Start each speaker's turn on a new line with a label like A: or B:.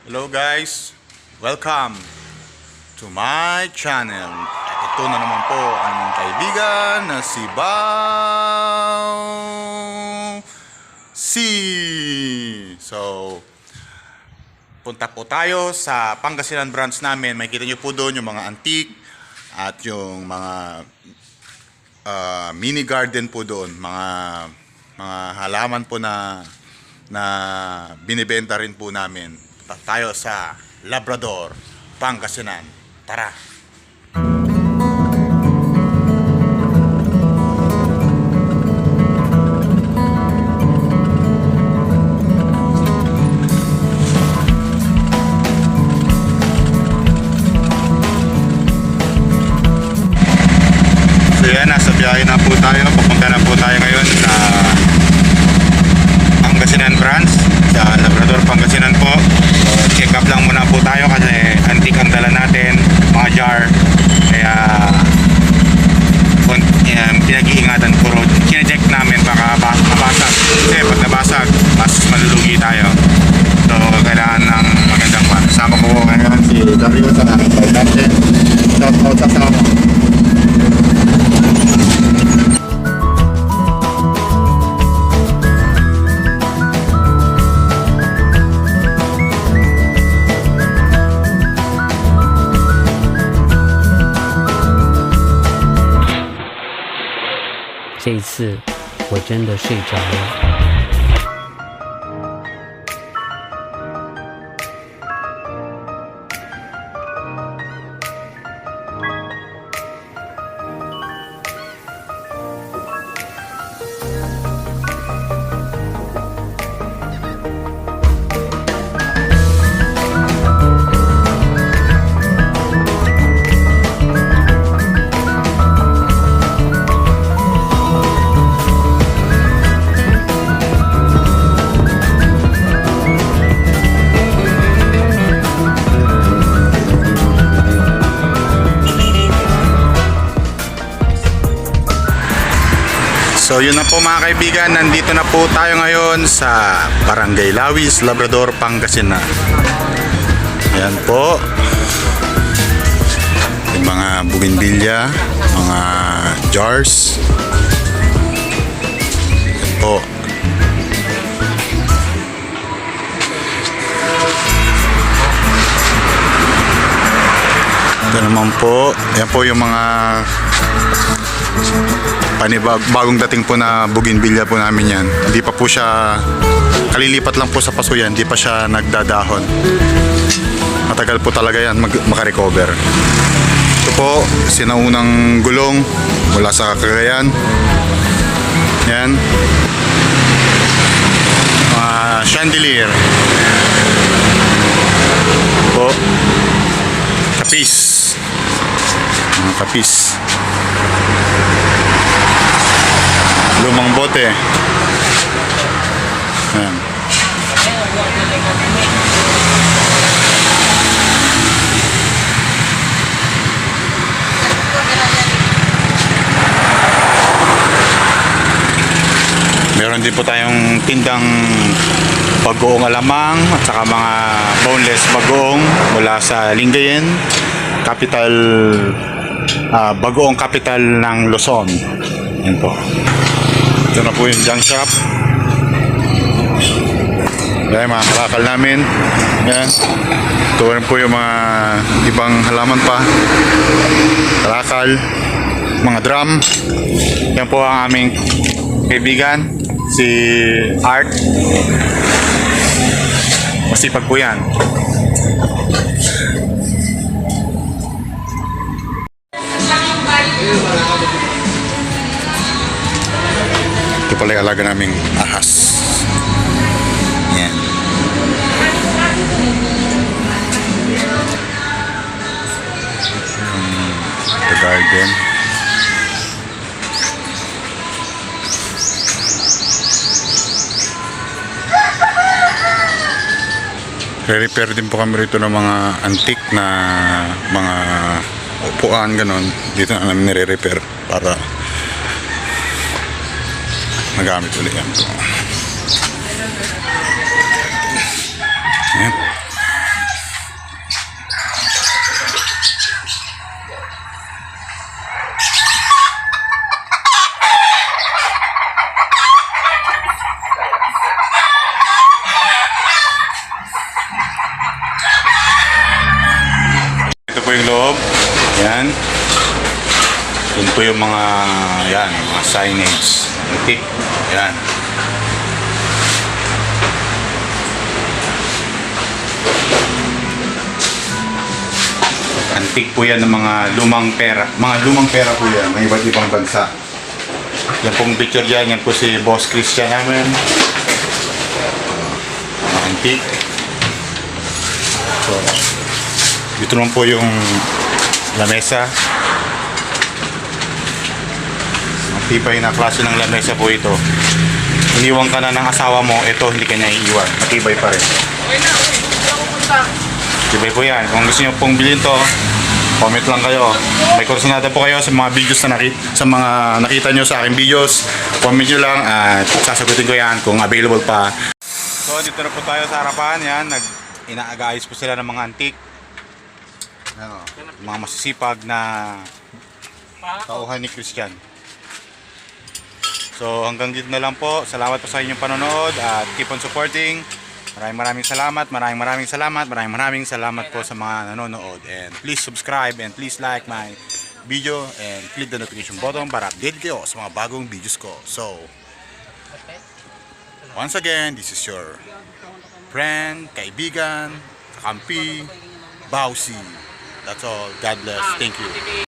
A: Hello guys, welcome to my channel. At ito na naman po ang inyong kaibigan na si Bao C. So, punta po tayo sa Pangasinan branch namin. Makikita nyo po doon yung mga antique at yung mga mini garden po doon. Mga halaman po na binibenta rin po namin. Tayo sa Labrador, Pangasinan. Tara! So yan, nasa biyahe na po tayo. Papunta na po tayo ngayon sa Pangasinan branch, sa Labrador, Pangasinan po. So, check up lang muna po tayo kasi antique ang dala natin, mga jar. Kaya pinag-iingatan, puro chinecheck namin baka mabasag. Kasi pag nabasag, mas malulugi tayo. So kailangan ng magandang pan. Kasama ko ngayon si Dario sa natin. Shout out sa sama.
B: 这一次，我真的睡着了。
A: So yun na po mga kaibigan, nandito na po tayo ngayon sa Barangay Lawis, Labrador, Pangasinan. Yan po. Yung mga bougainvillea, mga jars. Yan po. Ito naman po. Yan po yung mga bagong dating po na bougainvillea po namin yan. Hindi pa po siya, kalilipat lang po sa paso yan, hindi pa siya nagdadahon. Matagal po talaga yan makarecover. Ito po, sinaunang gulong mula sa Cagayan. Yan. Chandelier. Ito po. Kapis. Mga kapis. Lumang bote. Ayan. Meron din po tayong tindang bagoong alamang at saka mga boneless bagoong mula sa Lingayen, capital, bagoong capital ng Luzon. Yan po. Ito na po yung junk shop. Yan, mga kalakal namin. Yan. Ito rin po yung mga ibang halaman pa. Kalakal. Mga drum. Yan po ang aming kaibigan, si Art. Masipag po yan. Ito pala yung alaga naming ahas. Yan. The garden. Re-repair din po kami rito ng mga antique na mga upuan, ganon. Dito na namin nire-repair para magamit ulit yan. Ayan. po yung loob. Yan. Yun po yung mga, yan, mga signage. Antique. Yan. Antique po yan ng mga lumang pera. Mga lumang pera po yan. May iba't ibang bansa. Yan pong picture dyan. Yan po si Boss Christian namin. Antique. So, dito naman po yung lamesa. Matibay na klase ng lamesa po ito. Iniwan ka na ng asawa mo, ito hindi ka niya iiwan. Matibay pa rin. Matibay po yan. Kung gusto niyo pong bilhin to, comment lang kayo. May kursunada po kayo sa mga videos na sa mga nakita nyo sa aking videos. Comment nyo lang at sasagutin ko yan kung available pa. So dito na po tayo sa harapan. Yan, inaagayos po sila ng mga antique. Ano, mga masisipag na tauhan ni Christian. So hanggang dito na lang po. Salamat po sa inyong panonood at keep on supporting. Maraming salamat. Maraming salamat po sa mga nanonood. And please subscribe and please like my video and click the notification button para update kayo sa mga bagong videos ko. So once again, this is your friend, kaibigan, kakampi, Bausi. That's all. God bless. Thank you.